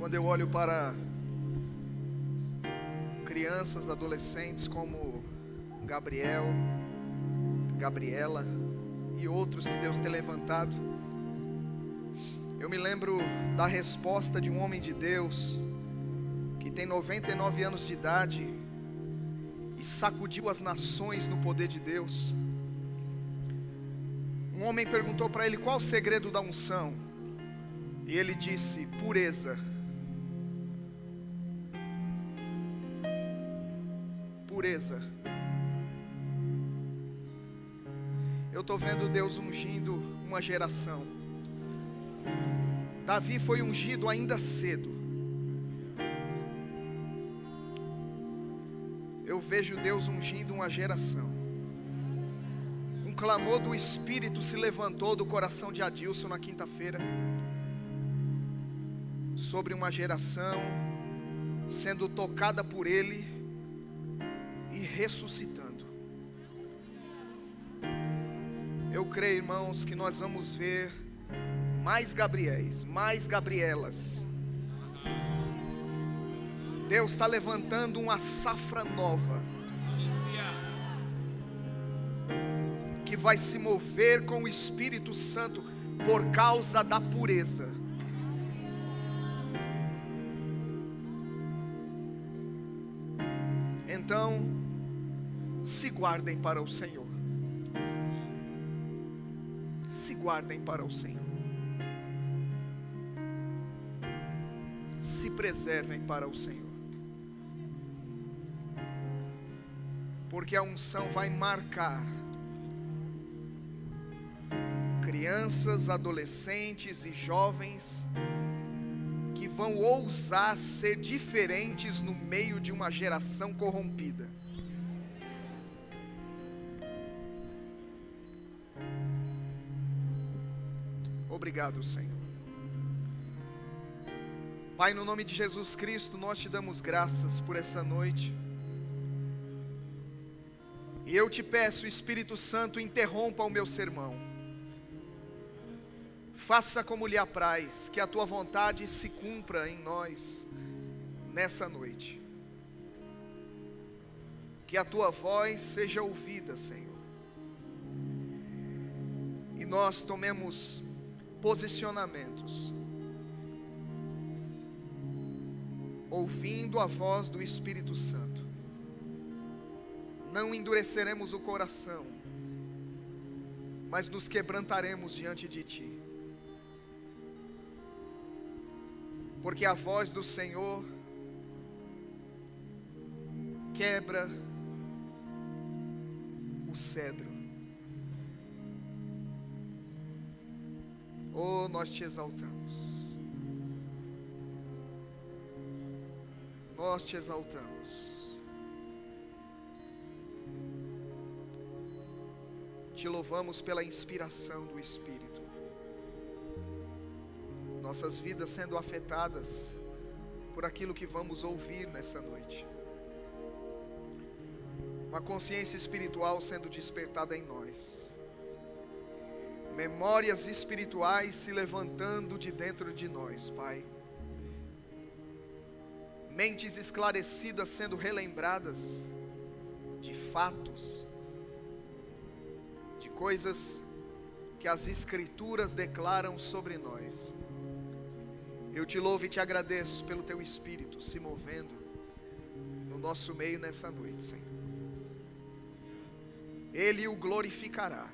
Quando eu olho para crianças, adolescentes como Gabriel, Gabriela e outros que Deus tem levantado, eu me lembro da resposta de um homem de Deus que tem 99 anos de idade e sacudiu as nações no poder de Deus. Um homem perguntou para ele qual o segredo da unção, e ele disse: pureza. Pureza. Eu estou vendo Deus ungindo uma geração. Davi foi ungido ainda cedo. Eu vejo Deus ungindo uma geração. Um clamor do Espírito se levantou do coração de Adilson na quinta-feira, sobre uma geração sendo tocada por Ele e ressuscitando. Eu creio, irmãos, que nós vamos ver mais Gabriéis, mais Gabrielas. Deus está levantando uma safra nova, que vai se mover com o Espírito Santo por causa da pureza. Então, se guardem para o Senhor. Se guardem para o Senhor. Se preservem para o Senhor. Porque a unção vai marcar crianças, adolescentes e jovens que vão ousar ser diferentes no meio de uma geração corrompida. Obrigado, Senhor. Pai, no nome de Jesus Cristo, nós te damos graças por essa noite. E eu te peço, Espírito Santo, interrompa o meu sermão. Faça como lhe apraz, que a tua vontade se cumpra em nós nessa noite. Que a tua voz seja ouvida, Senhor. E nós tomemos posicionamentos, ouvindo a voz do Espírito Santo. Não endureceremos o coração, mas nos quebrantaremos diante de Ti. Porque a voz do Senhor quebra o cedro. Oh, nós te exaltamos. Nós te exaltamos. Te louvamos pela inspiração do Espírito. Nossas vidas sendo afetadas por aquilo que vamos ouvir nessa noite. Uma consciência espiritual sendo despertada em nós. Memórias espirituais se levantando de dentro de nós, Pai. Mentes esclarecidas sendo relembradas de fatos, de coisas que as Escrituras declaram sobre nós. Eu te louvo e te agradeço pelo teu Espírito se movendo no nosso meio nessa noite, Senhor. Ele o glorificará.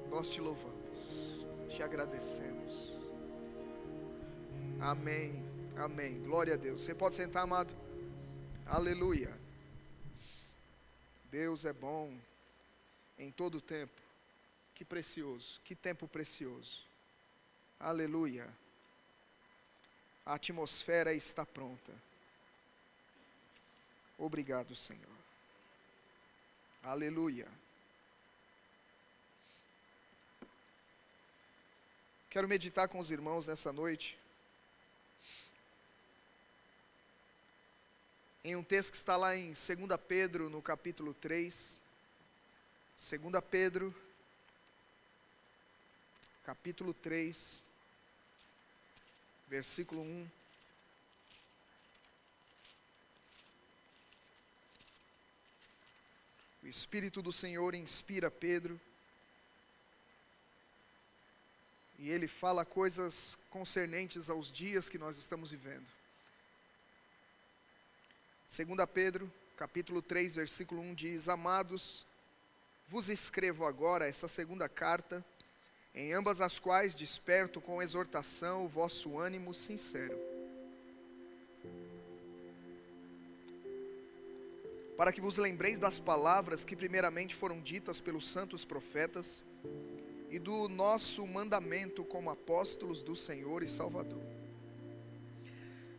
Nós te louvamos, te agradecemos. Amém, amém. Glória a Deus. Você pode sentar, amado? Aleluia. Deus é bom em todo o tempo. Que precioso, que tempo precioso. Aleluia. A atmosfera está pronta. Obrigado, Senhor. Aleluia. Quero meditar com os irmãos nessa noite em um texto que está lá em 2 Pedro, no capítulo 3. 2 Pedro, capítulo 3. versículo 1. O Espírito do Senhor inspira Pedro, e ele fala coisas concernentes aos dias que nós estamos vivendo. 2 Pedro, capítulo 3, versículo 1 diz: Amados, vos escrevo agora essa segunda carta, em ambas as quais desperto com exortação o vosso ânimo sincero, para que vos lembreis das palavras que primeiramente foram ditas pelos santos profetas, e do nosso mandamento como apóstolos do Senhor e Salvador.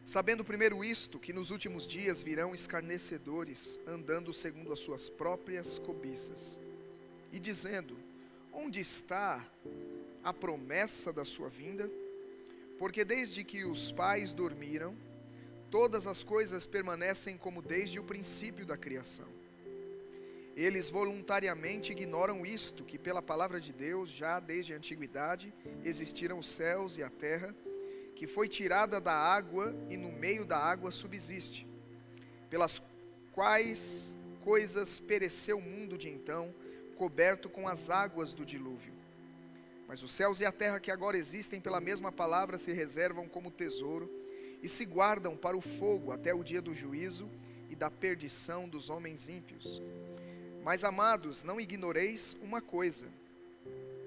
Sabendo primeiro isto, que nos últimos dias virão escarnecedores, andando segundo as suas próprias cobiças, e dizendo: onde está a promessa da sua vinda? Porque desde que os pais dormiram, todas as coisas permanecem como desde o princípio da criação. Eles voluntariamente ignoram isto, que pela palavra de Deus, já desde a antiguidade, existiram os céus e a terra, que foi tirada da água e no meio da água subsiste, pelas quais coisas pereceu o mundo de então, coberto com as águas do dilúvio. Mas os céus e a terra que agora existem pela mesma palavra se reservam como tesouro e se guardam para o fogo até o dia do juízo e da perdição dos homens ímpios. Mas, amados, não ignoreis uma coisa,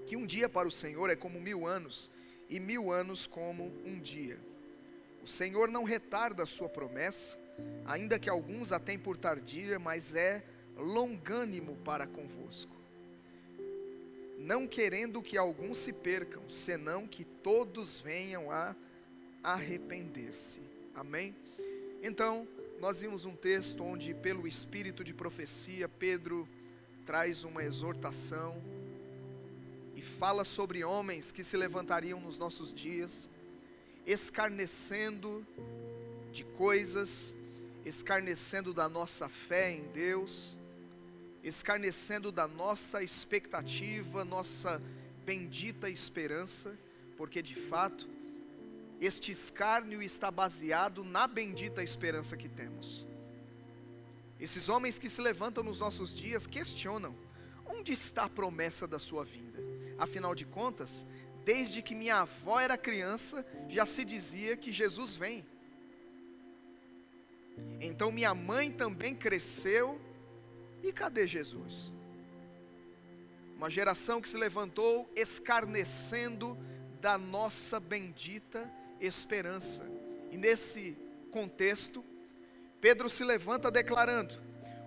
que um dia para o Senhor é como 1000 anos, e 1000 anos como um dia. O Senhor não retarda a sua promessa, ainda que alguns a tenham por tardia, mas é longânimo para convosco, não querendo que alguns se percam, senão que todos venham a arrepender-se. Amém? Então, nós vimos um texto onde, pelo espírito de profecia, Pedro traz uma exortação e fala sobre homens que se levantariam nos nossos dias, escarnecendo de coisas, escarnecendo da nossa fé em Deus, escarnecendo da nossa expectativa, nossa bendita esperança, porque de fato, este escárnio está baseado na bendita esperança que temos. Esses homens que se levantam nos nossos dias questionam: onde está a promessa da sua vinda? Afinal de contas, desde que minha avó era criança, já se dizia que Jesus vem. Então minha mãe também cresceu, e cadê Jesus? Uma geração que se levantou escarnecendo da nossa bendita esperança. E nesse contexto, Pedro se levanta declarando: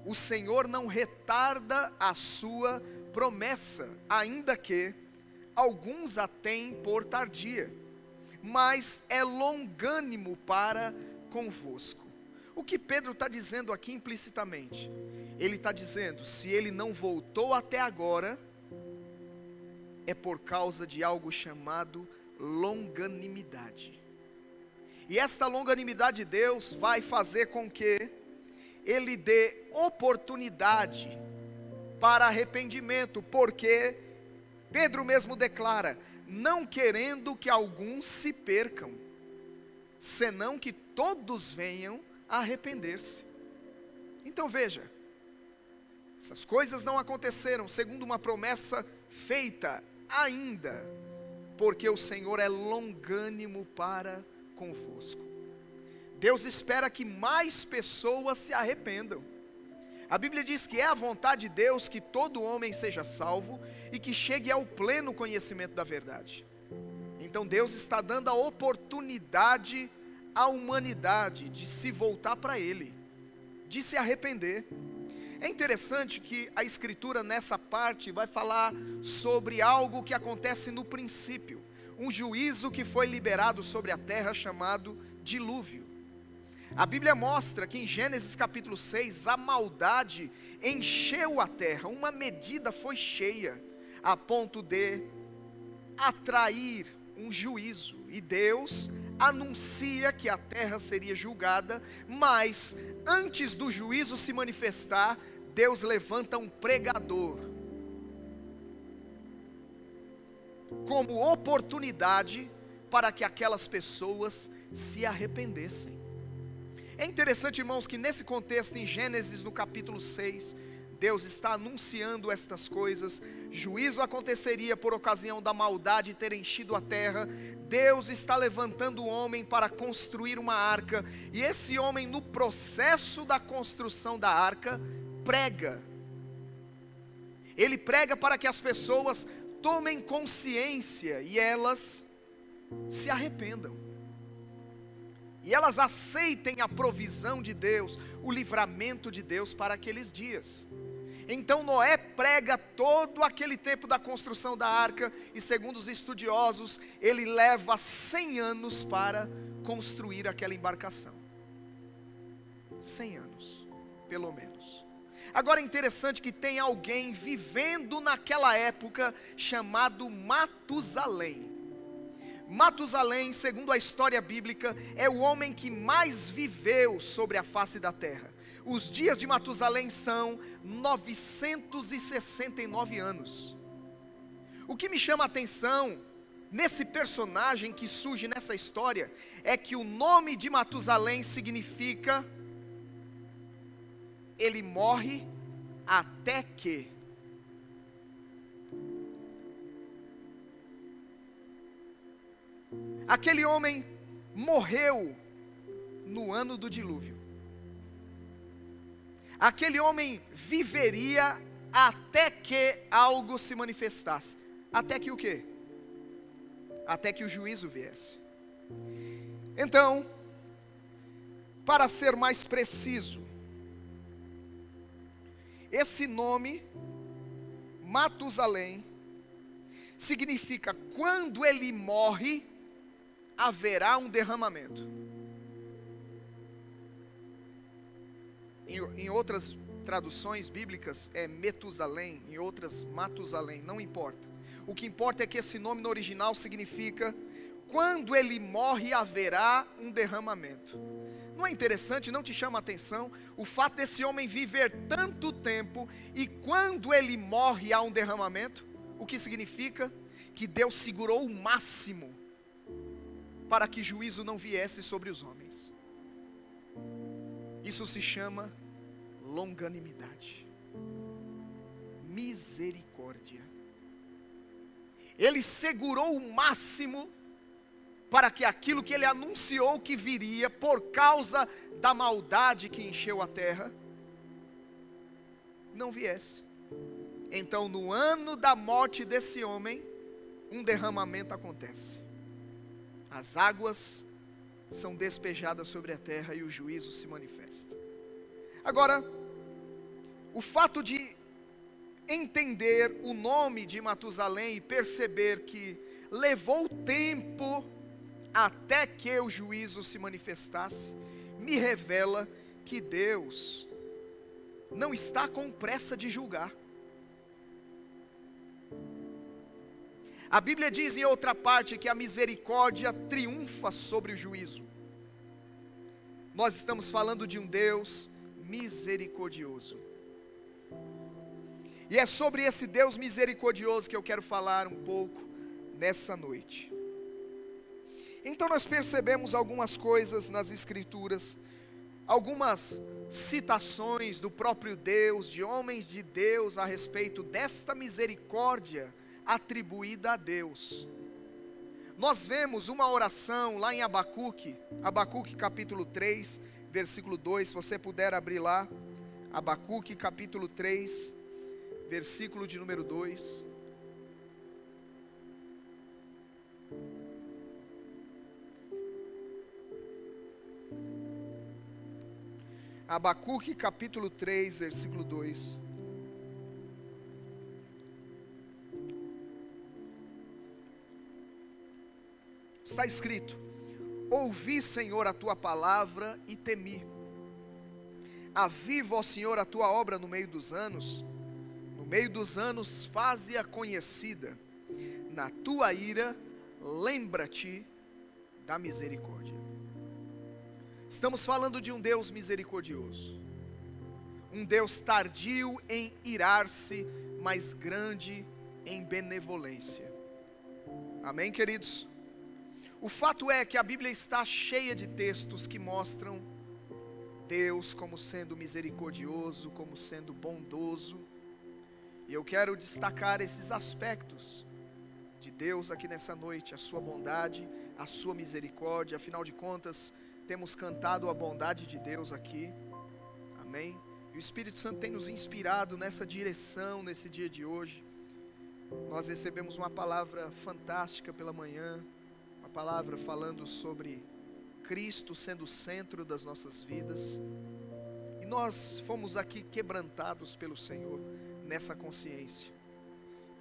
o Senhor não retarda a sua promessa, ainda que alguns a tenham por tardia, mas é longânimo para convosco. O que Pedro está dizendo aqui implicitamente? Ele está dizendo: se ele não voltou até agora, é por causa de algo chamado longanimidade. E esta longanimidade de Deus vai fazer com que Ele dê oportunidade para arrependimento, porque Pedro mesmo declara: não querendo que alguns se percam, senão que todos venham a arrepender-se. Então veja, essas coisas não aconteceram segundo uma promessa feita ainda, porque o Senhor é longânimo para convosco. Deus espera que mais pessoas se arrependam. A Bíblia diz que é a vontade de Deus que todo homem seja salvo e que chegue ao pleno conhecimento da verdade. Então Deus está dando a oportunidade à humanidade de se voltar para Ele, de se arrepender. É interessante que a Escritura nessa parte vai falar sobre algo que acontece no princípio, um juízo que foi liberado sobre a terra chamado dilúvio. A Bíblia mostra que em Gênesis capítulo 6, a maldade encheu a terra, uma medida foi cheia, a ponto de atrair um juízo, e Deus anuncia que a terra seria julgada, mas antes do juízo se manifestar, Deus levanta um pregador, como oportunidade para que aquelas pessoas se arrependessem. É interessante, irmãos, que nesse contexto, em Gênesis no capítulo 6, Deus está anunciando estas coisas. Juízo aconteceria por ocasião da maldade ter enchido a terra. Deus está levantando o homem para construir uma arca, e esse homem, no processo da construção da arca, prega. Ele prega para que as pessoas tomem consciência e elas se arrependam, e elas aceitem a provisão de Deus, o livramento de Deus para aqueles dias. Então Noé prega todo aquele tempo da construção da arca, e segundo os estudiosos, ele leva 100 anos para construir aquela embarcação. 100 anos, pelo menos. Agora é interessante que tem alguém vivendo naquela época chamado Matusalém. Matusalém, segundo a história bíblica, é o homem que mais viveu sobre a face da terra. Os dias de Matusalém são 969 anos. O que me chama a atenção nesse personagem que surge nessa história é que o nome de Matusalém significa: ele morre até que. Aquele homem morreu no ano do dilúvio. Aquele homem viveria até que algo se manifestasse. Até que o quê? Até que o juízo viesse. Então, para ser mais preciso, esse nome, Matusalém, significa: quando ele morre, haverá um derramamento. Em outras traduções bíblicas é Metusalém, em outras Matusalém, não importa. O que importa é que esse nome no original significa: quando ele morre, haverá um derramamento. Não é interessante, não te chama a atenção o fato desse homem viver tanto tempo e quando ele morre há um derramamento? O que significa? Que Deus segurou o máximo para que juízo não viesse sobre os homens. Isso se chama longanimidade, misericórdia. Ele segurou o máximo para que aquilo que ele anunciou que viria por causa da maldade que encheu a terra, não viesse. Então, no ano da morte desse homem, um derramamento acontece. As águas são despejadas sobre a terra e o juízo se manifesta. Agora, o fato de entender o nome de Matusalém e perceber que levou tempo até que o juízo se manifestasse, me revela que Deus não está com pressa de julgar. A Bíblia diz em outra parte que a misericórdia triunfa sobre o juízo. Nós estamos falando de um Deus misericordioso. E é sobre esse Deus misericordioso que eu quero falar um pouco nessa noite. Então nós percebemos algumas coisas nas Escrituras, algumas citações do próprio Deus, de homens de Deus, a respeito desta misericórdia atribuída a Deus. Nós vemos uma oração lá em Abacuque capítulo 3, versículo 2, se você puder abrir lá, Abacuque capítulo 3, versículo de número 2. Abacuque capítulo 3, versículo 2. Está escrito: ouvi, Senhor, a tua palavra e temi. Aviva, ó Senhor, a tua obra no meio dos anos. No meio dos anos faze-a conhecida. Na tua ira, lembra-te da misericórdia. Estamos falando de um Deus misericordioso, um Deus tardio em irar-se, mas grande em benevolência. Amém, queridos? O fato é que a Bíblia está cheia de textos que mostram Deus como sendo misericordioso, como sendo bondoso. E eu quero destacar esses aspectos de Deus aqui nessa noite, a sua bondade, a sua misericórdia. Afinal de contas, temos cantado a bondade de Deus aqui, amém? E o Espírito Santo tem nos inspirado nessa direção, nesse dia de hoje. Nós recebemos uma palavra fantástica pela manhã, uma palavra falando sobre Cristo sendo o centro das nossas vidas. E nós fomos aqui quebrantados pelo Senhor nessa consciência.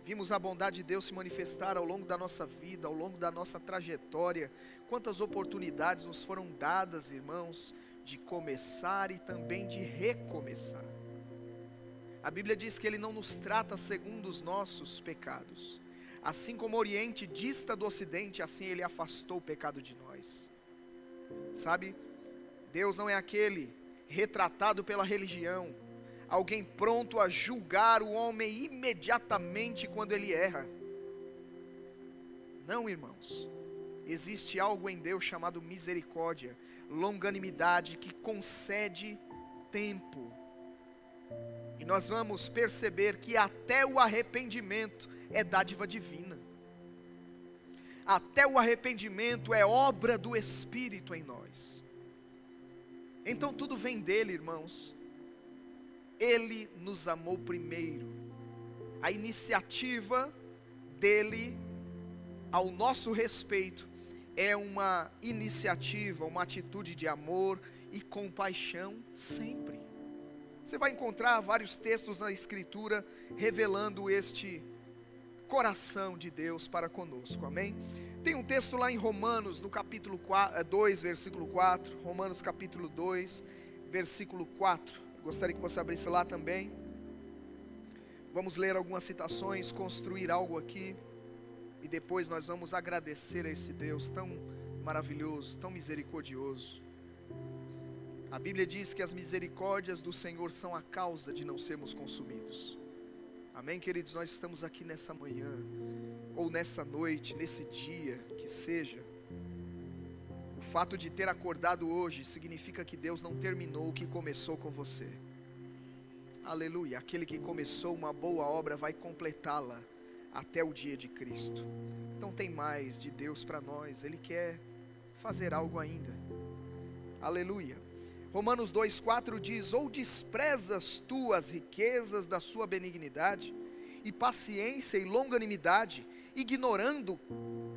Vimos a bondade de Deus se manifestar ao longo da nossa vida, ao longo da nossa trajetória. Quantas oportunidades nos foram dadas, irmãos, de começar e também de recomeçar. A Bíblia diz que Ele não nos trata segundo os nossos pecados. Assim como o Oriente dista do Ocidente, assim Ele afastou o pecado de nós. Sabe, Deus não é aquele retratado pela religião, alguém pronto a julgar o homem imediatamente quando ele erra. Não, irmãos, existe algo em Deus chamado misericórdia, longanimidade, que concede tempo. E nós vamos perceber que até o arrependimento é dádiva divina. Até o arrependimento é obra do Espírito em nós. Então tudo vem dele, irmãos. Ele nos amou primeiro. A iniciativa dele ao nosso respeito é uma iniciativa, uma atitude de amor e compaixão sempre. Você vai encontrar vários textos na Escritura revelando este coração de Deus para conosco, amém? Tem um texto lá em Romanos, no capítulo 2, versículo 4, Romanos capítulo 2, versículo 4, gostaria que você abrisse lá também. Vamos ler algumas citações, construir algo aqui, e depois nós vamos agradecer a esse Deus tão maravilhoso, tão misericordioso. A Bíblia diz que as misericórdias do Senhor são a causa de não sermos consumidos. Amém, queridos? Nós estamos aqui nessa manhã, ou nessa noite, nesse dia, que seja. O fato de ter acordado hoje significa que Deus não terminou o que começou com você. Aleluia, aquele que começou uma boa obra vai completá-la até o dia de Cristo. Então tem mais de Deus para nós, Ele quer fazer algo ainda. Aleluia. Romanos 2,4 diz: ou desprezas tu as riquezas da sua benignidade, e paciência e longanimidade, ignorando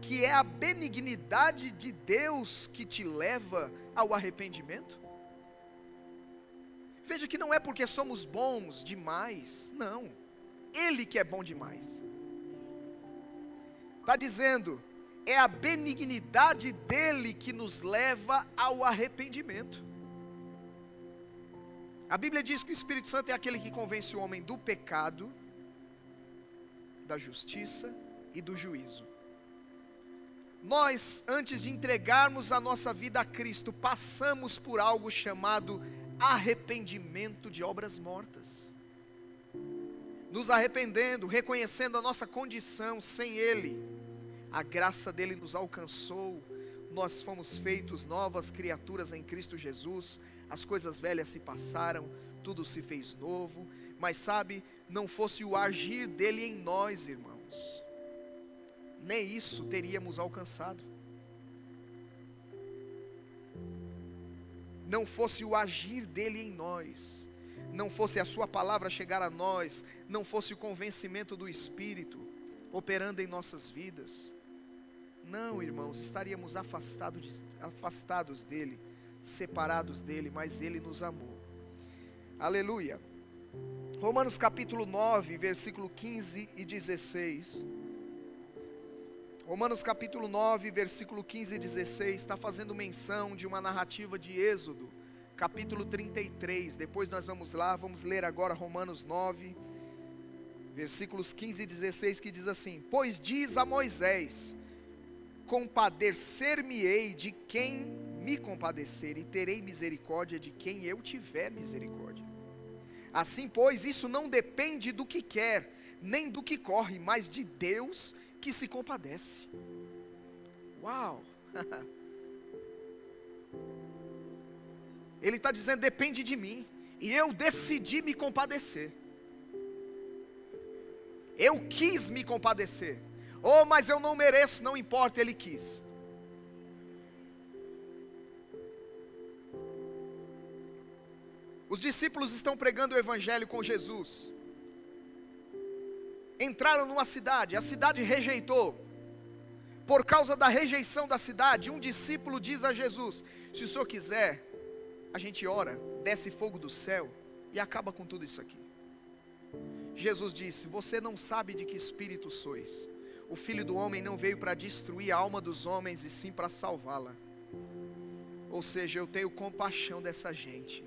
que é a benignidade de Deus que te leva ao arrependimento? Veja que não é porque somos bons demais, não, Ele que é bom demais. Está dizendo, é a benignidade dEle que nos leva ao arrependimento. A Bíblia diz que o Espírito Santo é aquele que convence o homem do pecado, da justiça e do juízo. Nós, antes de entregarmos a nossa vida a Cristo, passamos por algo chamado arrependimento de obras mortas. Nos arrependendo, reconhecendo a nossa condição sem Ele, a graça dEle nos alcançou, nós fomos feitos novas criaturas em Cristo Jesus, as coisas velhas se passaram, tudo se fez novo. Mas sabe, não fosse o agir dEle em nós, irmãos, nem isso teríamos alcançado. Não fosse o agir dEle em nós, não fosse a sua palavra chegar a nós, não fosse o convencimento do Espírito operando em nossas vidas, não, irmãos, estaríamos afastados dEle, separados dEle, mas Ele nos amou. Aleluia. Romanos capítulo 9, versículo 15 e 16. Romanos capítulo 9, versículo 15 e 16, está fazendo menção de uma narrativa de Êxodo, capítulo 33, depois nós vamos lá, vamos ler agora Romanos 9, versículos 15 e 16, que diz assim: pois diz a Moisés, compadecer-me-ei de quem me compadecer, e terei misericórdia de quem eu tiver misericórdia. Assim, pois, isso não depende do que quer, nem do que corre, mas de Deus que se compadece. Uau! Ele está dizendo, depende de mim. E eu decidi me compadecer. Eu quis me compadecer. Oh, mas eu não mereço, não importa, Ele quis. Os discípulos estão pregando o Evangelho com Jesus. Entraram numa cidade, a cidade rejeitou. Por causa da rejeição da cidade, um discípulo diz a Jesus: se o Senhor quiser, a gente ora, desce fogo do céu e acaba com tudo isso aqui. Jesus disse: você não sabe de que espírito sois. O Filho do Homem não veio para destruir a alma dos homens, e sim para salvá-la. Ou seja, eu tenho compaixão dessa gente.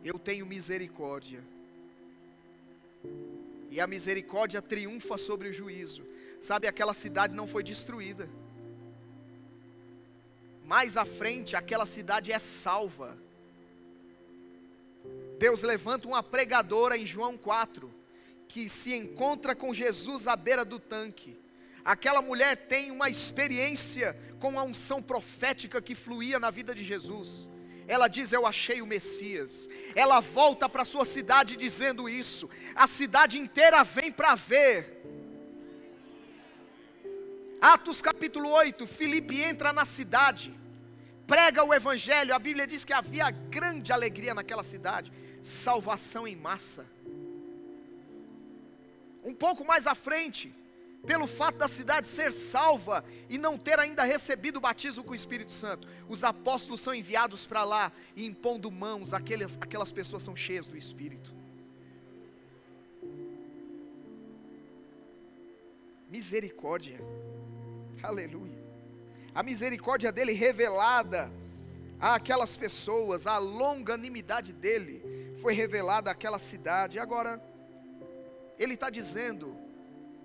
Eu tenho misericórdia. E a misericórdia triunfa sobre o juízo. Sabe, aquela cidade não foi destruída. Mais à frente, aquela cidade é salva. Deus levanta uma pregadora em João 4, que se encontra com Jesus à beira do tanque. Aquela mulher tem uma experiência com a unção profética que fluía na vida de Jesus. Ela diz: eu achei o Messias. Ela volta para sua cidade dizendo isso. A cidade inteira vem para ver. Atos capítulo 8, Filipe entra na cidade, prega o Evangelho. A Bíblia diz que havia grande alegria naquela cidade. Salvação em massa. Um pouco mais à frente, pelo fato da cidade ser salva e não ter ainda recebido o batismo com o Espírito Santo, os apóstolos são enviados para lá e impondo mãos, aquelas pessoas são cheias do Espírito. Misericórdia, aleluia. A misericórdia dele revelada àquelas pessoas, a longanimidade dele foi revelada àquela cidade. Agora, ele está dizendo,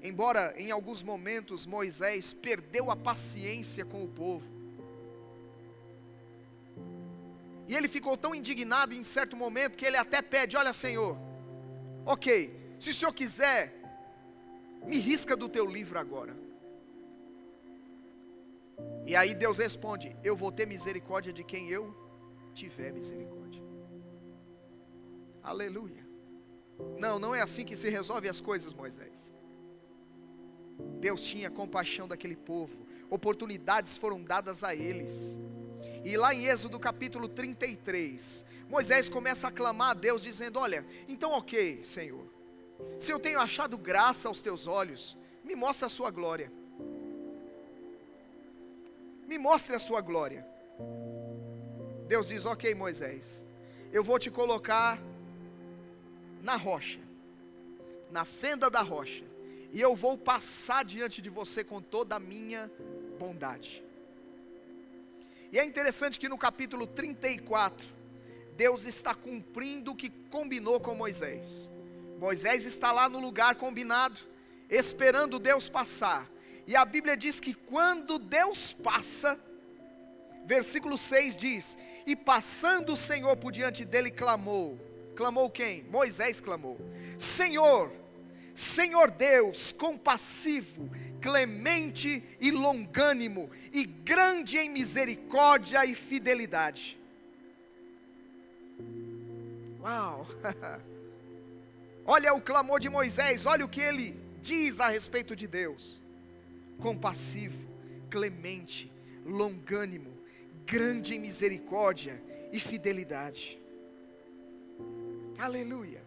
embora em alguns momentos Moisés perdeu a paciência com o povo, e ele ficou tão indignado em certo momento que ele até pede: olha, Senhor, ok, se o Senhor quiser, me risca do teu livro agora. E aí Deus responde: eu vou ter misericórdia de quem eu tiver misericórdia. Aleluia. Não é assim que se resolve as coisas, Moisés. Deus tinha compaixão daquele povo. Oportunidades foram dadas a eles. E lá em Êxodo capítulo 33, Moisés começa a clamar a Deus dizendo: olha, então ok, Senhor, se eu tenho achado graça aos teus olhos, me mostra a sua glória. Me mostre a sua glória. Deus diz: ok, Moisés, eu vou te colocar na rocha, na fenda da rocha, e eu vou passar diante de você com toda a minha bondade. E é interessante que no capítulo 34, Deus está cumprindo o que combinou com Moisés. Moisés está lá no lugar combinado, esperando Deus passar. E a Bíblia diz que quando Deus passa, versículo 6 diz: e passando o Senhor por diante dele, clamou. Clamou quem? Moisés clamou: Senhor, Senhor Deus, compassivo, clemente e longânimo, e grande em misericórdia e fidelidade. Uau! Olha o clamor de Moisés, olha o que ele diz a respeito de Deus: compassivo, clemente, longânimo, grande em misericórdia e fidelidade. Aleluia.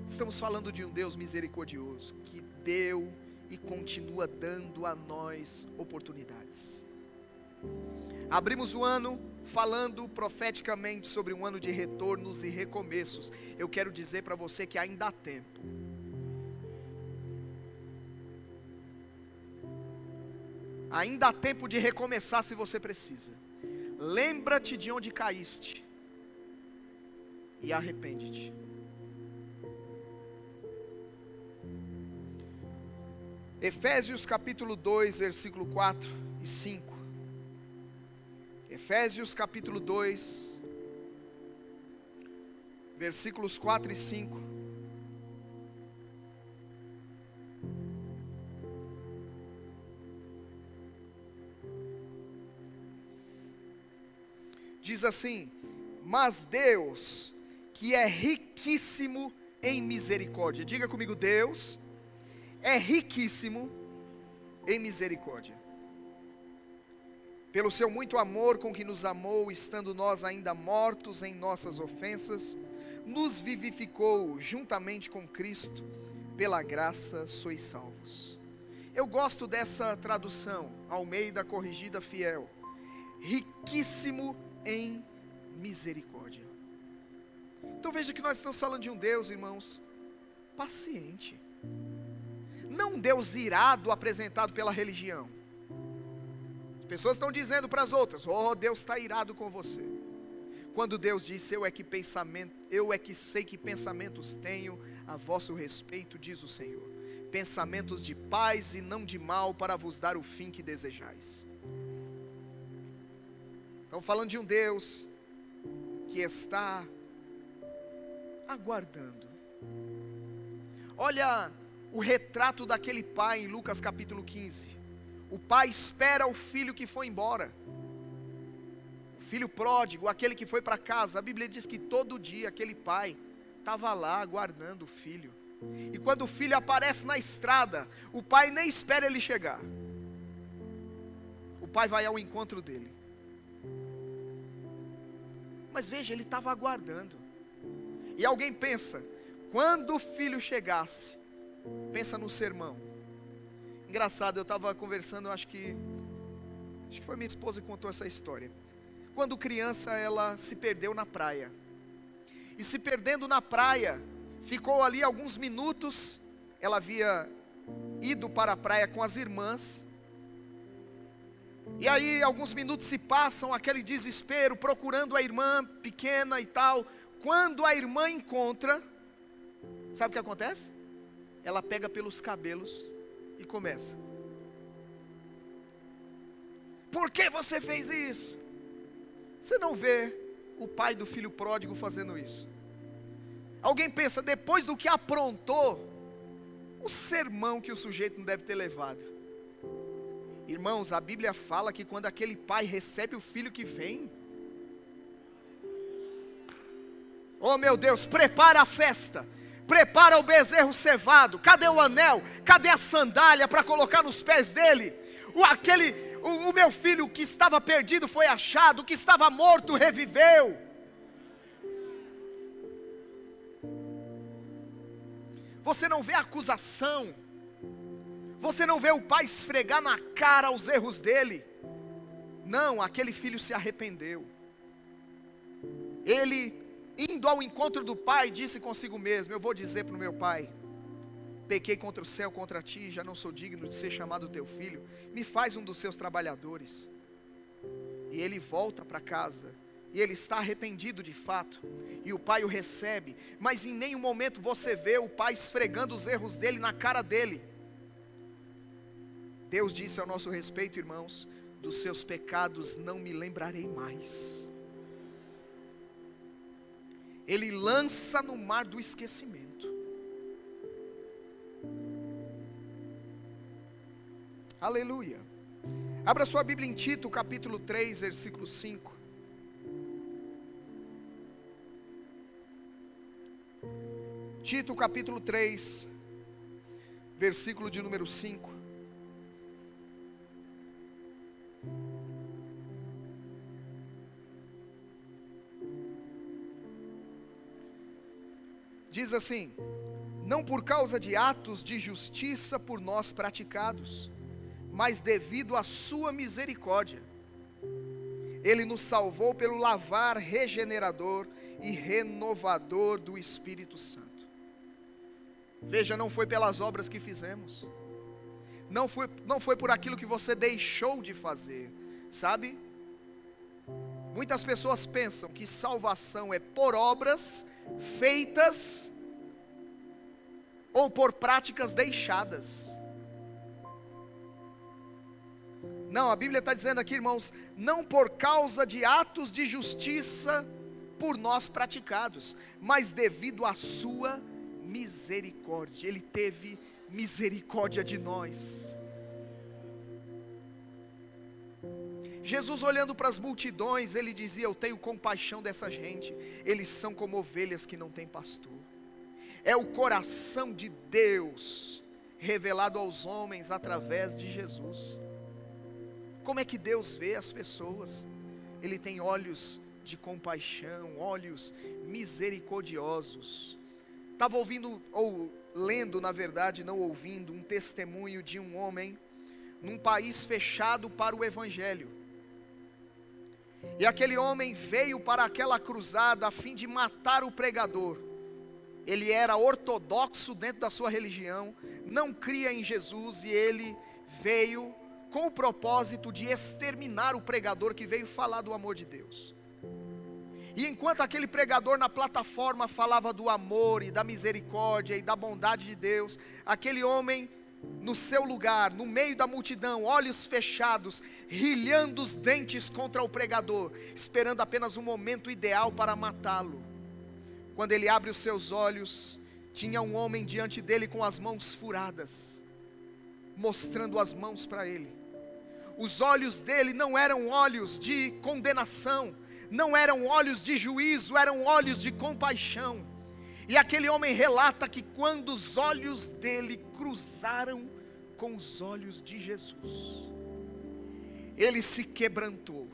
Estamos falando de um Deus misericordioso, que deu e continua dando a nós oportunidades. Abrimos o ano falando profeticamente sobre um ano de retornos e recomeços. Eu quero dizer para você que ainda há tempo. Ainda há tempo de recomeçar se você precisa. Lembra-te de onde caíste e arrepende-te. Efésios capítulo 2, versículo 4 e 5. Efésios capítulo 2, versículos 4 e 5. Diz assim: mas Deus, que é riquíssimo em misericórdia. Diga comigo: Deus é riquíssimo em misericórdia. Pelo seu muito amor com que nos amou, estando nós ainda mortos em nossas ofensas, nos vivificou juntamente com Cristo, pela graça sois salvos. Eu gosto dessa tradução, Almeida Corrigida Fiel: riquíssimo em misericórdia. Então veja que nós estamos falando de um Deus, irmãos, paciente. Não um Deus irado apresentado pela religião. As pessoas estão dizendo para as outras: oh, Deus está irado com você. Quando Deus disse: eu é que sei que pensamentos tenho a vosso respeito, diz o Senhor, pensamentos de paz e não de mal, para vos dar o fim que desejais. Estamos falando de um Deus que está aguardando. Olha o retrato daquele pai em Lucas capítulo 15. O pai espera o filho que foi embora, o filho pródigo, aquele que foi para casa. A Bíblia diz que todo dia aquele pai estava lá aguardando o filho. E quando o filho aparece na estrada, o pai nem espera ele chegar. O pai vai ao encontro dele. Mas veja, ele estava aguardando. E alguém pensa: quando o filho chegasse, pensa no sermão. Engraçado, eu estava conversando, acho que foi minha esposa que contou essa história. Quando criança, ela se perdeu na praia. E se perdendo na praia, ficou ali alguns minutos. Ela havia ido para a praia com as irmãs. E aí alguns minutos se passam, aquele desespero, procurando a irmã pequena e tal. Quando a irmã encontra, sabe o que acontece? Ela pega pelos cabelos e começa: por que você fez isso? Você não vê o pai do filho pródigo fazendo isso. Alguém pensa, depois do que aprontou, o sermão que o sujeito não deve ter levado. Irmãos, a Bíblia fala que quando aquele pai recebe o filho que vem, oh meu Deus, prepara a festa, prepara o bezerro cevado. Cadê o anel? Cadê a sandália para colocar nos pés dele? O meu filho que estava perdido foi achado, o que estava morto reviveu. Você não vê acusação, você não vê o pai esfregar na cara os erros dele. Não, aquele filho se arrependeu. Ele, indo ao encontro do pai, disse consigo mesmo: eu vou dizer para o meu pai, pequei contra o céu, contra ti, já não sou digno de ser chamado teu filho, me faz um dos seus trabalhadores. E ele volta para casa, e ele está arrependido de fato, e o pai o recebe, mas em nenhum momento você vê o pai esfregando os erros dele na cara dele. Deus disse ao nosso respeito, irmãos: dos seus pecados não me lembrarei mais. Ele lança no mar do esquecimento. Aleluia. Abra sua Bíblia em Tito, capítulo 3, versículo 5. Tito, capítulo 3, versículo de número 5. Diz assim: não por causa de atos de justiça por nós praticados, mas devido à sua misericórdia, Ele nos salvou pelo lavar regenerador e renovador do Espírito Santo. Veja, não foi pelas obras que fizemos, não foi por aquilo que você deixou de fazer, sabe? Muitas pessoas pensam que salvação é por obras feitas ou por práticas deixadas. Não, a Bíblia está dizendo aqui, irmãos, não por causa de atos de justiça por nós praticados, mas devido à sua misericórdia. Ele teve misericórdia de nós. Jesus, olhando para as multidões, ele dizia: eu tenho compaixão dessa gente, eles são como ovelhas que não têm pastor. É o coração de Deus revelado aos homens através de Jesus. Como é que Deus vê as pessoas? Ele tem olhos de compaixão, olhos misericordiosos. Estava ouvindo, ou lendo na verdade, não ouvindo, um testemunho de um homem num país fechado para o evangelho. E aquele homem veio para aquela cruzada a fim de matar o pregador. Ele era ortodoxo dentro da sua religião, não cria em Jesus, e ele veio com o propósito de exterminar o pregador que veio falar do amor de Deus. E enquanto aquele pregador na plataforma falava do amor e da misericórdia e da bondade de Deus, aquele homem no seu lugar, no meio da multidão, olhos fechados, rilhando os dentes contra o pregador, esperando apenas um momento ideal para matá-lo. Quando ele abre os seus olhos, tinha um homem diante dele com as mãos furadas, mostrando as mãos para ele. Os olhos dele não eram olhos de condenação, não eram olhos de juízo, eram olhos de compaixão. E aquele homem relata que quando os olhos dele cruzaram com os olhos de Jesus, ele se quebrantou.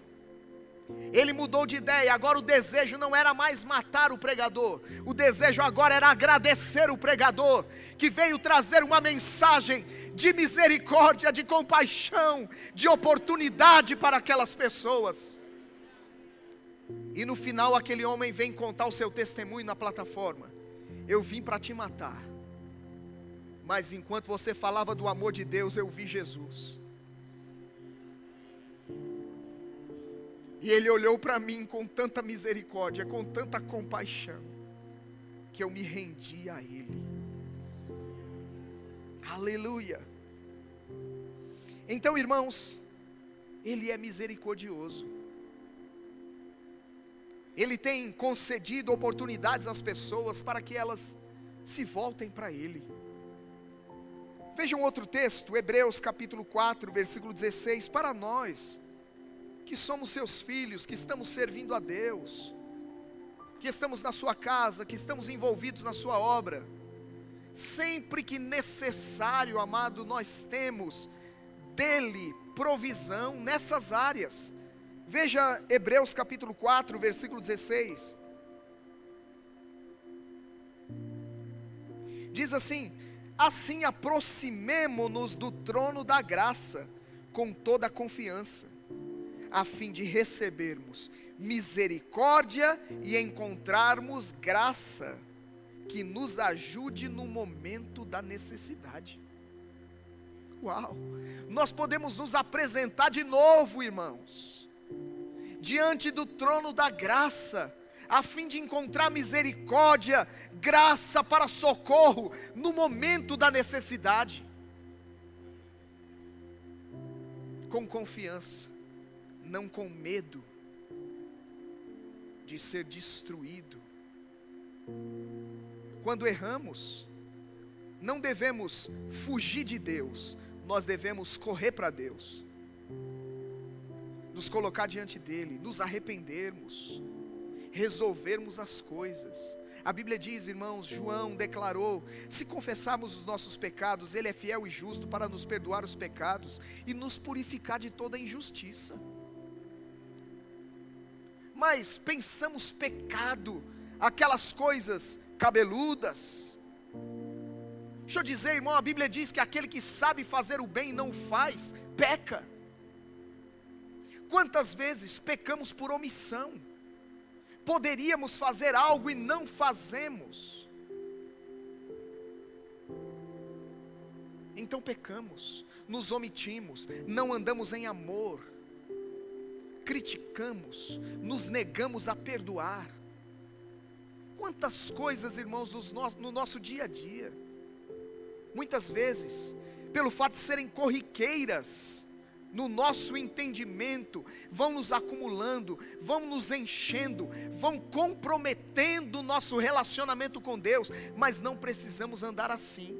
Ele mudou de ideia. Agora o desejo não era mais matar o pregador, o desejo agora era agradecer o pregador, que veio trazer uma mensagem de misericórdia, de compaixão, de oportunidade para aquelas pessoas. E no final aquele homem vem contar o seu testemunho na plataforma: eu vim para te matar, mas enquanto você falava do amor de Deus, eu vi Jesus. E ele olhou para mim com tanta misericórdia, com tanta compaixão, que eu me rendi a ele. Aleluia. Então, irmãos, ele é misericordioso. Ele tem concedido oportunidades às pessoas para que elas se voltem para ele. Vejam outro texto, Hebreus capítulo 4, versículo 16. Para nós, que somos seus filhos, que estamos servindo a Deus, que estamos na sua casa, que estamos envolvidos na sua obra, sempre que necessário, amado, nós temos dele provisão nessas áreas. Veja Hebreus capítulo 4, versículo 16. Diz assim: assim aproximemo-nos do trono da graça com toda a confiança, a fim de recebermos misericórdia e encontrarmos graça que nos ajude no momento da necessidade. Uau! Nós podemos nos apresentar de novo, irmãos, diante do trono da graça, a fim de encontrar misericórdia, graça para socorro no momento da necessidade, com confiança, não com medo de ser destruído. Quando erramos, não devemos fugir de Deus, nós devemos correr para Deus, nos colocar diante dele, nos arrependermos, resolvermos as coisas. A Bíblia diz, irmãos, João declarou: se confessarmos os nossos pecados, ele é fiel e justo para nos perdoar os pecados e nos purificar de toda injustiça. Mas pensamos pecado, aquelas coisas cabeludas. Deixa eu dizer, irmão, a Bíblia diz que aquele que sabe fazer o bem e não o faz, peca. Quantas vezes pecamos por omissão? Poderíamos fazer algo e não fazemos. Então pecamos, nos omitimos, não andamos em amor, criticamos, nos negamos a perdoar. Quantas coisas, irmãos, no nosso dia a dia, muitas vezes, pelo fato de serem corriqueiras, no nosso entendimento, vão nos acumulando, vão nos enchendo, vão comprometendo o nosso relacionamento com Deus, mas não precisamos andar assim.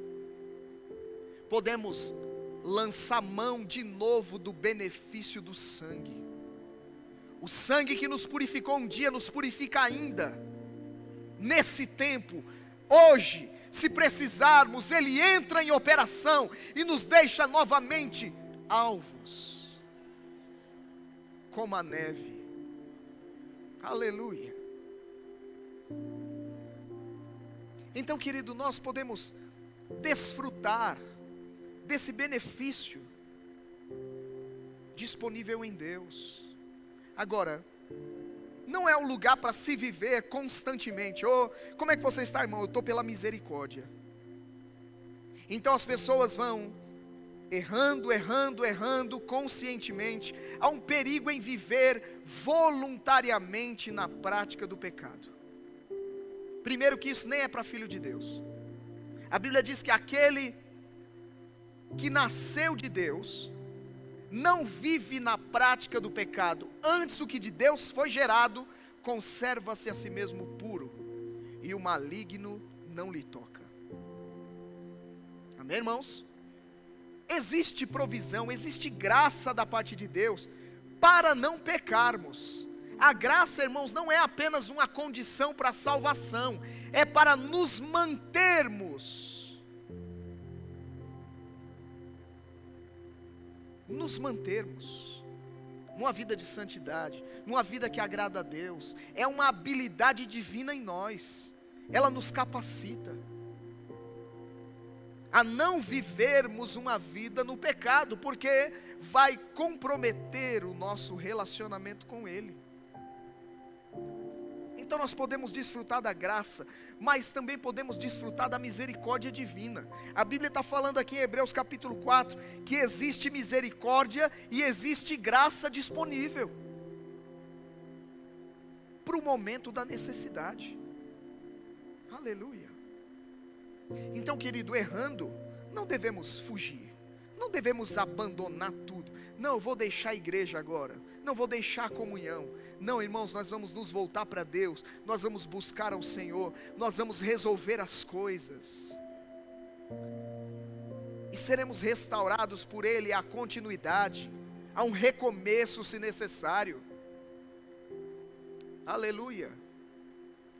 Podemos lançar mão de novo do benefício do sangue. O sangue que nos purificou um dia, nos purifica ainda. Nesse tempo, hoje, se precisarmos, Ele entra em operação e nos deixa novamente alvos, como a neve. Aleluia. Então, querido, nós podemos desfrutar desse benefício disponível em Deus. Agora, não é um lugar para se viver constantemente. Como é que você está, irmão? Eu estou pela misericórdia. Então as pessoas vão errando conscientemente. Há um perigo em viver voluntariamente na prática do pecado. Primeiro que isso nem é para filho de Deus. A Bíblia diz que aquele que nasceu de Deus não vive na prática do pecado. Antes o que de Deus foi gerado, conserva-se a si mesmo puro, e o maligno não lhe toca. Amém, irmãos? Existe provisão, existe graça da parte de Deus para não pecarmos. A graça, irmãos, não é apenas uma condição para a salvação, é para nos mantermos numa vida de santidade, numa vida que agrada a Deus. É uma habilidade divina em nós, ela nos capacita a não vivermos uma vida no pecado, porque vai comprometer o nosso relacionamento com Ele. Então nós podemos desfrutar da graça, mas também podemos desfrutar da misericórdia divina. A Bíblia está falando aqui em Hebreus capítulo 4, que existe misericórdia e existe graça disponível para o momento da necessidade. Aleluia. Então, querido, errando, não devemos fugir, não devemos abandonar tudo. Não, eu vou deixar a igreja agora, não vou deixar a comunhão. Não, irmãos, nós vamos nos voltar para Deus, nós vamos buscar ao Senhor, nós vamos resolver as coisas, e seremos restaurados por Ele. À continuidade, a um recomeço se necessário. Aleluia,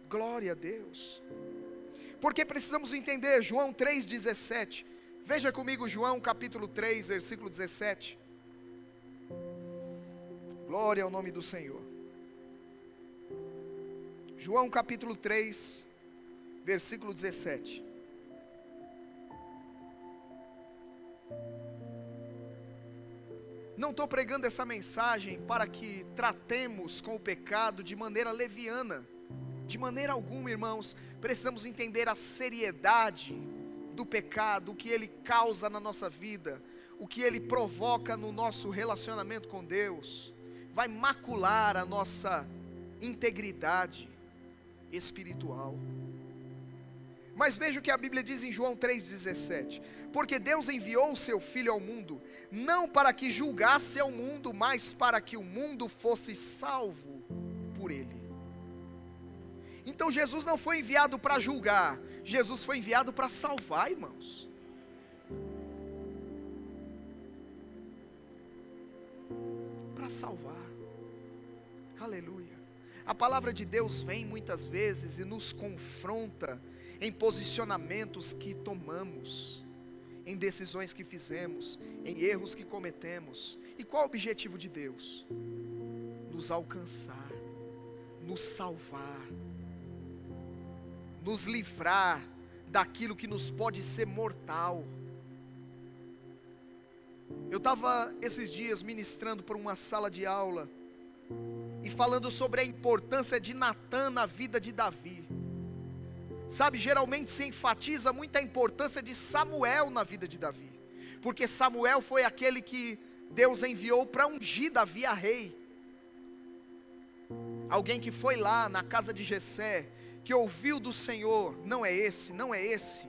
glória a Deus. Porque precisamos entender João 3,17, veja comigo João capítulo 3, versículo 17, glória ao nome do Senhor. João capítulo 3, versículo 17. Não estou pregando essa mensagem para que tratemos com o pecado de maneira leviana. De maneira alguma, irmãos. Precisamos entender a seriedade do pecado, o que ele causa na nossa vida, o que ele provoca no nosso relacionamento com Deus. Vai macular a nossa integridade espiritual. Mas veja o que a Bíblia diz em João 3,17: porque Deus enviou o seu Filho ao mundo, não para que julgasse ao mundo, mas para que o mundo fosse salvo por ele. Então Jesus não foi enviado para julgar, Jesus foi enviado para salvar, irmãos. Para salvar. Aleluia. A palavra de Deus vem muitas vezes e nos confronta em posicionamentos que tomamos, em decisões que fizemos, em erros que cometemos. E qual é o objetivo de Deus? Nos alcançar, nos salvar, nos livrar daquilo que nos pode ser mortal. Eu estava esses dias ministrando por uma sala de aula e falando sobre a importância de Natã na vida de Davi. Sabe, geralmente se enfatiza muito a importância de Samuel na vida de Davi, porque Samuel foi aquele que Deus enviou para ungir Davi a rei. Alguém que foi lá na casa de Jessé, que ouviu do Senhor: não é esse, não é esse.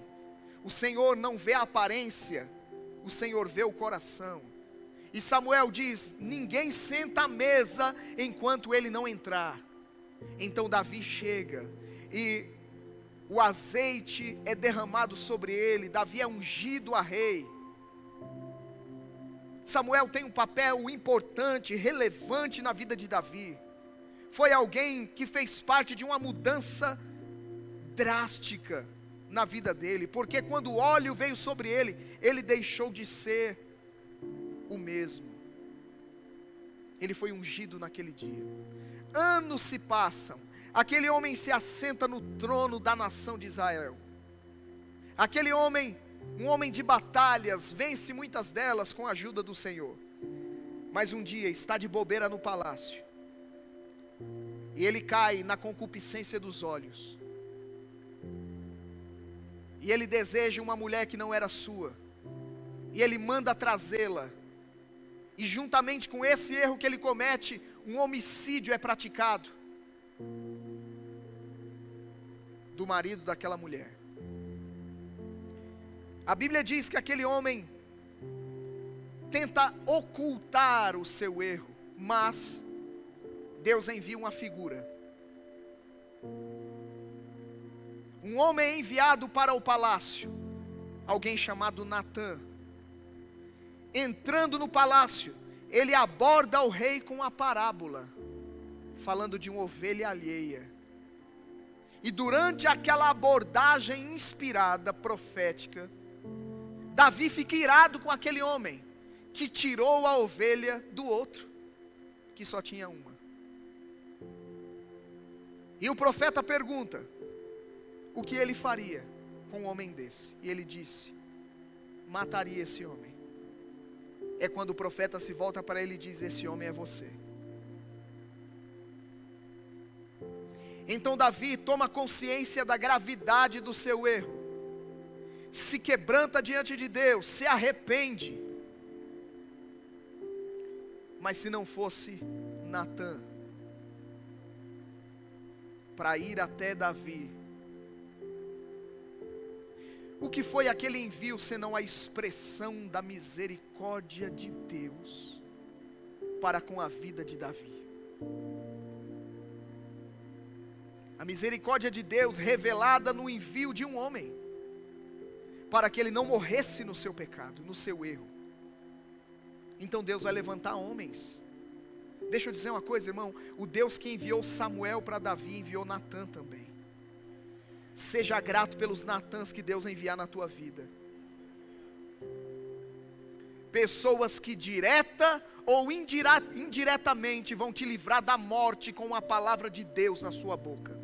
O Senhor não vê a aparência, o Senhor vê o coração. E Samuel diz: ninguém senta à mesa enquanto ele não entrar. Então Davi chega e o azeite é derramado sobre ele. Davi é ungido a rei. Samuel tem um papel importante, relevante na vida de Davi. foi alguém que fez parte de uma mudança drástica na vida dele, porque quando o óleo veio sobre ele, ele deixou de ser o mesmo. Ele foi ungido naquele dia. Anos se passam, aquele homem se assenta no trono da nação de Israel. Aquele homem, um homem de batalhas, vence muitas delas com a ajuda do Senhor. Mas um dia está de bobeira no palácio, e ele cai na concupiscência dos olhos, e ele deseja uma mulher que não era sua, e ele manda trazê-la, e juntamente com esse erro que ele comete, um homicídio é praticado do marido daquela mulher. A Bíblia diz que aquele homem tenta ocultar o seu erro, mas Deus envia uma figura. Um homem é enviado para o palácio, alguém chamado Natã. Entrando no palácio, ele aborda o rei com uma parábola, falando de uma ovelha alheia. E durante aquela abordagem inspirada, profética, Davi fica irado com aquele homem que tirou a ovelha do outro, que só tinha uma. E o profeta pergunta o que ele faria com um homem desse. E ele disse: mataria esse homem. É quando o profeta se volta para ele e diz: esse homem é você. Então Davi toma consciência da gravidade do seu erro, se quebranta diante de Deus, se arrepende. Mas se não fosse Natã para ir até Davi, o que foi aquele envio senão a expressão da misericórdia de Deus para com a vida de Davi? A misericórdia de Deus revelada no envio de um homem, para que ele não morresse no seu pecado, no seu erro. Então Deus vai levantar homens. Deixa eu dizer uma coisa, irmão, o Deus que enviou Samuel para Davi, enviou Natã também. Seja grato pelos Natãs que Deus enviar na tua vida. Pessoas que direta ou indiretamente vão te livrar da morte com a palavra de Deus na sua boca.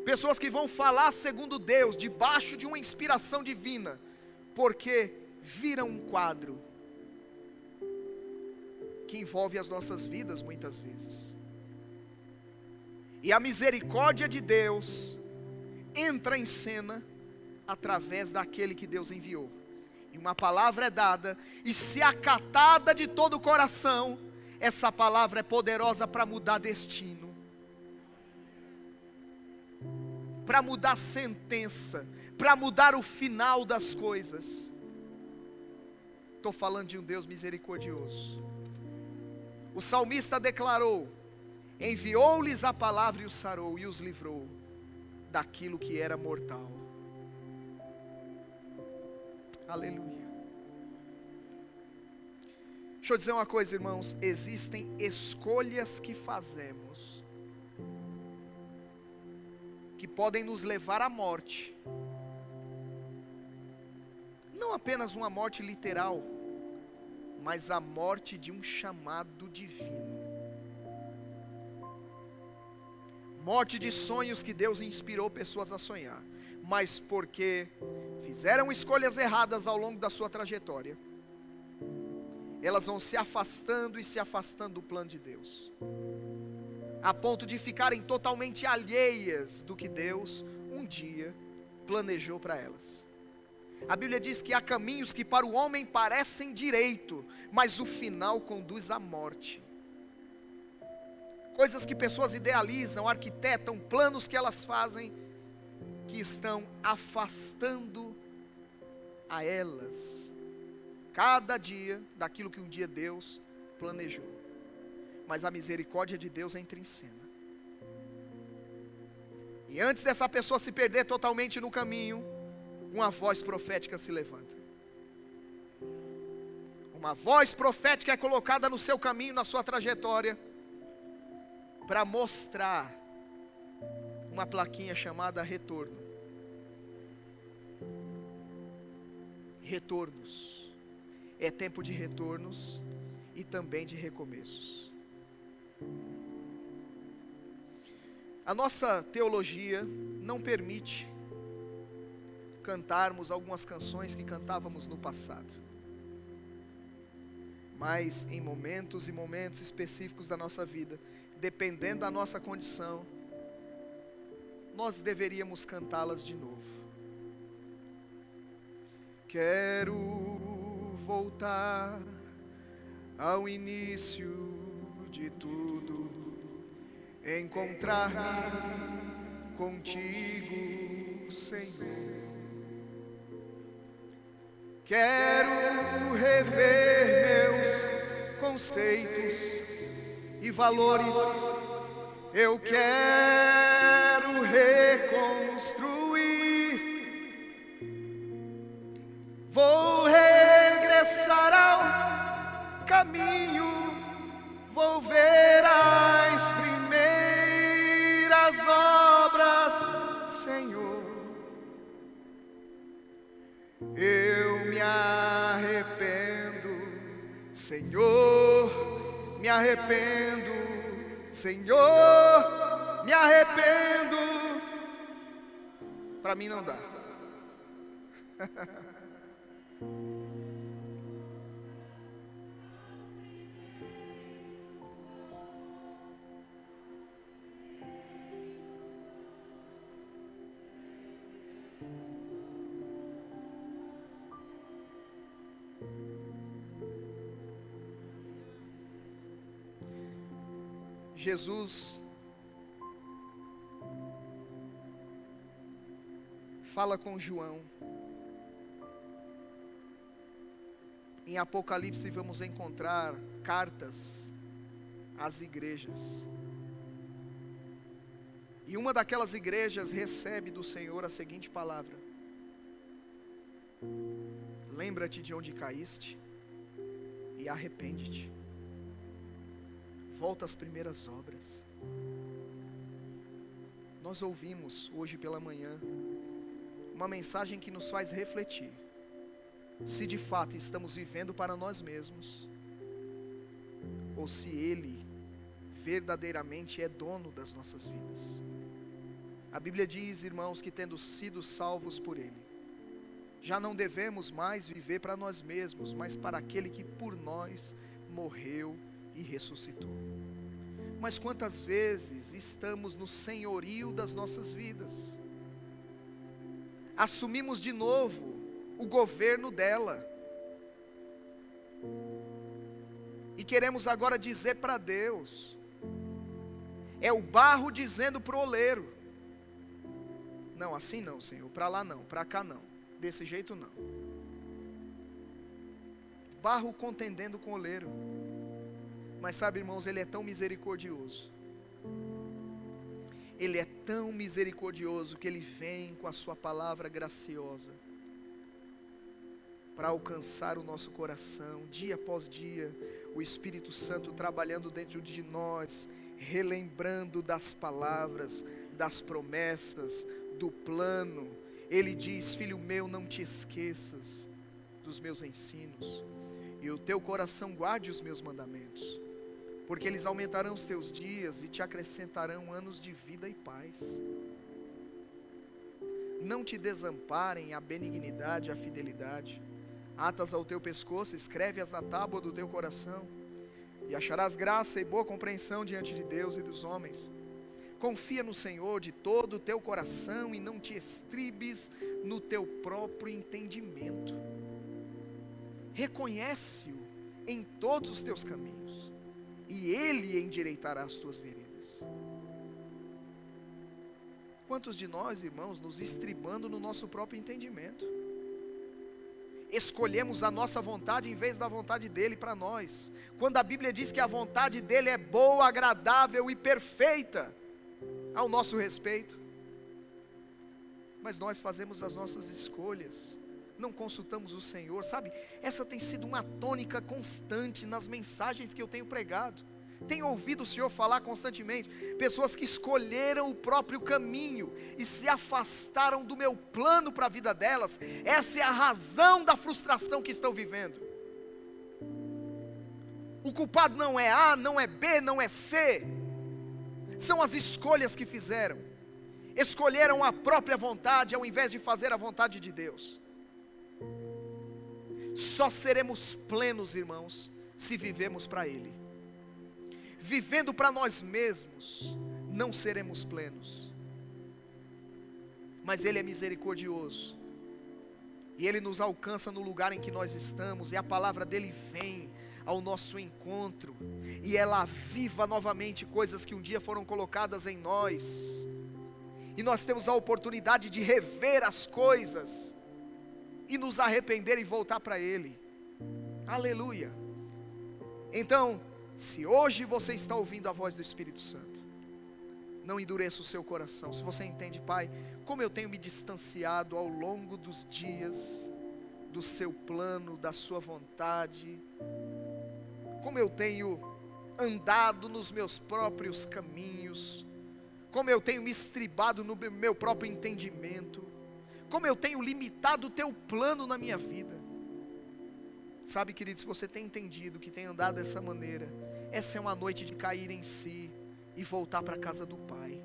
Pessoas que vão falar segundo Deus, debaixo de uma inspiração divina, porque viram um quadro que envolve as nossas vidas muitas vezes. E a misericórdia de Deus entra em cena através daquele que Deus enviou. E uma palavra é dada, e se acatada de todo o coração, essa palavra é poderosa para mudar destino, para mudar sentença, para mudar o final das coisas. Estou falando de um Deus misericordioso. O salmista declarou: enviou-lhes a palavra e os sarou, e os livrou daquilo que era mortal. Aleluia. Deixa eu dizer uma coisa, irmãos, existem escolhas que fazemos que podem nos levar à morte. Não apenas uma morte literal, mas a morte de um chamado divino. Morte de sonhos que Deus inspirou pessoas a sonhar, mas porque fizeram escolhas erradas ao longo da sua trajetória, elas vão se afastando e se afastando do plano de Deus, a ponto de ficarem totalmente alheias do que Deus um dia planejou para elas. A Bíblia diz que há caminhos que para o homem parecem direito, mas o final conduz à morte. Coisas que pessoas idealizam, arquitetam, planos que elas fazem, que estão afastando a elas, cada dia, daquilo que um dia Deus planejou. Mas a misericórdia de Deus entra em cena. E antes dessa pessoa se perder totalmente no caminho, uma voz profética se levanta. uma voz profética é colocada no seu caminho, na sua trajetória, para mostrar uma plaquinha chamada retorno. Retornos. É tempo de retornos e também de recomeços. A nossa teologia não permite cantarmos algumas canções que cantávamos no passado. Mas em momentos e momentos específicos da nossa vida, dependendo da nossa condição, nós deveríamos cantá-las de novo. Quero voltar ao início de tudo, encontrar-me contigo, Senhor. Quero rever meus conceitos e valores, eu quero reconstruir. Vou regressar ao caminho, vou ver as primeiras obras, Senhor. Eu me arrependo, Senhor, me arrependo, Senhor, me arrependo. Para mim não dá. Jesus fala com João. Em Apocalipse vamos encontrar cartas às igrejas. E uma daquelas igrejas recebe do Senhor a seguinte palavra: lembra-te de onde caíste e arrepende-te. Volta às primeiras obras. Nós ouvimos hoje pela manhã uma mensagem que nos faz refletir se de fato estamos vivendo para nós mesmos, ou se Ele verdadeiramente é dono das nossas vidas. A Bíblia diz, irmãos, que tendo sido salvos por Ele, já não devemos mais viver para nós mesmos, mas para aquele que por nós morreu e ressuscitou. Mas quantas vezes estamos no senhorio das nossas vidas, assumimos de novo o governo dela, e queremos agora dizer para Deus, é o barro dizendo para o oleiro: não, assim não, Senhor, para lá não, para cá não, desse jeito não. Barro contendendo com o oleiro. Mas sabe, irmãos, Ele é tão misericordioso. Ele é tão misericordioso que Ele vem com a sua palavra graciosa para alcançar o nosso coração, dia após dia, o Espírito Santo trabalhando dentro de nós, relembrando das palavras, das promessas, do plano. Ele diz: filho meu, não te esqueças dos meus ensinos, e o teu coração guarde os meus mandamentos, porque eles aumentarão os teus dias e te acrescentarão anos de vida e paz. Não te desamparem a benignidade e a fidelidade. Atas ao teu pescoço, escreve-as na tábua do teu coração, e acharás graça e boa compreensão diante de Deus e dos homens. Confia no Senhor de todo o teu coração e não te estribes no teu próprio entendimento. Reconhece-o em todos os teus caminhos, e Ele endireitará as tuas veredas. Quantos de nós, irmãos, nos estribando no nosso próprio entendimento, escolhemos a nossa vontade em vez da vontade dEle para nós, quando a Bíblia diz que a vontade dEle é boa, agradável e perfeita ao nosso respeito? Mas nós fazemos as nossas escolhas não consultamos o Senhor, sabe? Essa tem sido uma tônica constante nas mensagens que eu tenho pregado. Tenho ouvido o Senhor falar constantemente, pessoas que escolheram o próprio caminho e se afastaram do meu plano para a vida delas. Essa é a razão da frustração que estão vivendo. O culpado não é A, não é B, não é C. São as escolhas que fizeram. Escolheram a própria vontade ao invés de fazer a vontade de Deus. Só seremos plenos, irmãos, se vivemos para Ele. Vivendo para nós mesmos, não seremos plenos. Mas Ele é misericordioso, e Ele nos alcança no lugar em que nós estamos, e a palavra dEle vem ao nosso encontro, e ela aviva novamente coisas que um dia foram colocadas em nós, e nós temos a oportunidade de rever as coisas, e nos arrepender e voltar para Ele. Aleluia. Então, se hoje você está ouvindo a voz do Espírito Santo, não endureça o seu coração. Se você entende, Pai, como eu tenho me distanciado ao longo dos dias do seu plano, da sua vontade, como eu tenho andado nos meus próprios caminhos, como eu tenho me estribado no meu próprio entendimento, como eu tenho limitado o teu plano na minha vida. Sabe, querido, se você tem entendido que tem andado dessa maneira, essa é uma noite de cair em si e voltar para a casa do Pai.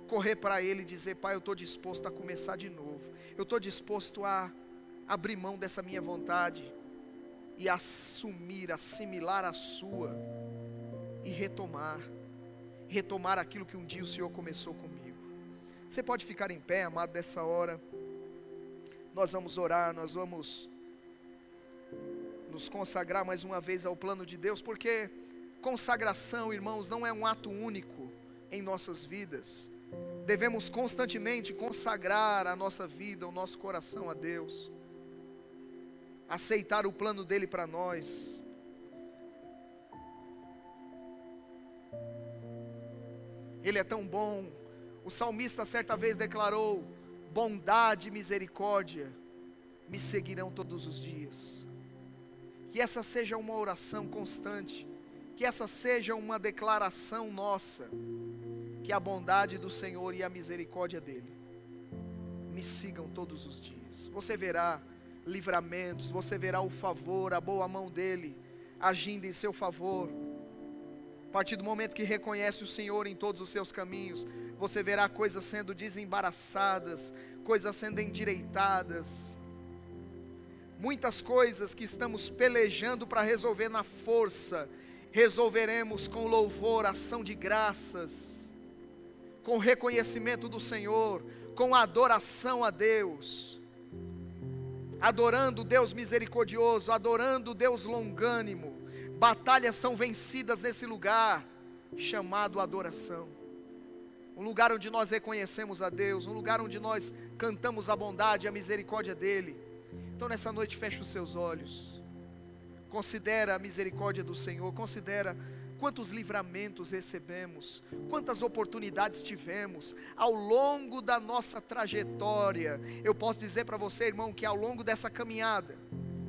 Correr para Ele e dizer: Pai, eu estou disposto a começar de novo. Eu estou disposto a abrir mão dessa minha vontade e assumir, assimilar a sua e retomar aquilo que um dia o Senhor começou comigo. Você pode ficar em pé, amado, dessa hora. Nós vamos orar, nós vamos nos consagrar mais uma vez ao plano de Deus, porque consagração, irmãos, não é um ato único em nossas vidas. Devemos constantemente consagrar a nossa vida, o nosso coração a Deus, aceitar o plano dEle para nós. Ele é tão bom. O salmista certa vez declarou: bondade e misericórdia me seguirão todos os dias. Que essa seja uma oração constante, que essa seja uma declaração nossa, que a bondade do Senhor e a misericórdia dEle me sigam todos os dias. Você verá livramentos, você verá o favor, a boa mão dEle agindo em seu favor. A partir do momento que reconhece o Senhor em todos os seus caminhos, você verá coisas sendo desembaraçadas, coisas sendo endireitadas. Muitas coisas que estamos pelejando para resolver na força, resolveremos com louvor, ação de graças, com reconhecimento do Senhor, com adoração a Deus, adorando o Deus misericordioso, adorando o Deus longânimo. Batalhas são vencidas nesse lugar chamado adoração, um lugar onde nós reconhecemos a Deus, um lugar onde nós cantamos a bondade e a misericórdia dEle. Então nessa noite feche os seus olhos, considera a misericórdia do Senhor, considera quantos livramentos recebemos, quantas oportunidades tivemos ao longo da nossa trajetória. Eu posso dizer para você, irmão, que ao longo dessa caminhada,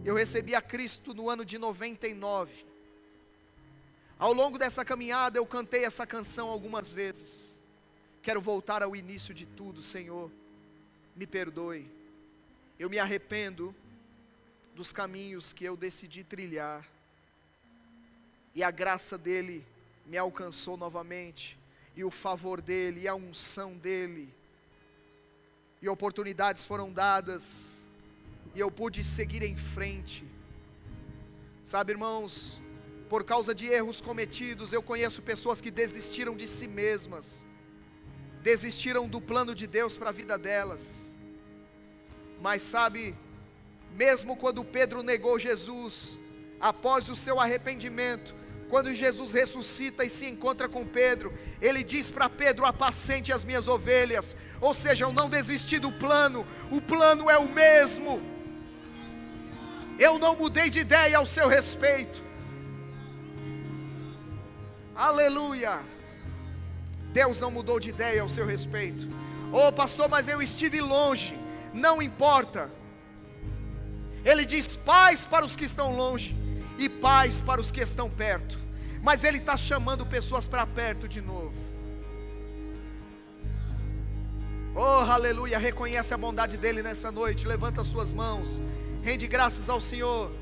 eu recebi a Cristo no ano de 99, ao longo dessa caminhada eu cantei essa canção algumas vezes. Quero voltar ao início de tudo. Senhor, me perdoe, eu me arrependo dos caminhos que eu decidi trilhar, e a graça dEle me alcançou novamente, e o favor dEle, e a unção dEle, e oportunidades foram dadas, e eu pude seguir em frente. Sabe, irmãos, por causa de erros cometidos, eu conheço pessoas que desistiram de si mesmas, desistiram do plano de Deus para a vida delas. Mas sabe, mesmo quando Pedro negou Jesus, após o seu arrependimento, quando Jesus ressuscita e se encontra com Pedro, ele diz para Pedro: apacente as minhas ovelhas. Ou seja, eu não desisti do plano, o plano é o mesmo, eu não mudei de ideia ao seu respeito. Aleluia. Deus não mudou de ideia ao seu respeito. Oh pastor, mas eu estive longe. Não importa, Ele diz paz para os que estão longe e paz para os que estão perto. Mas Ele está chamando pessoas para perto de novo. Oh, aleluia, reconhece a bondade dEle nessa noite. Levanta as suas mãos, rende graças ao Senhor.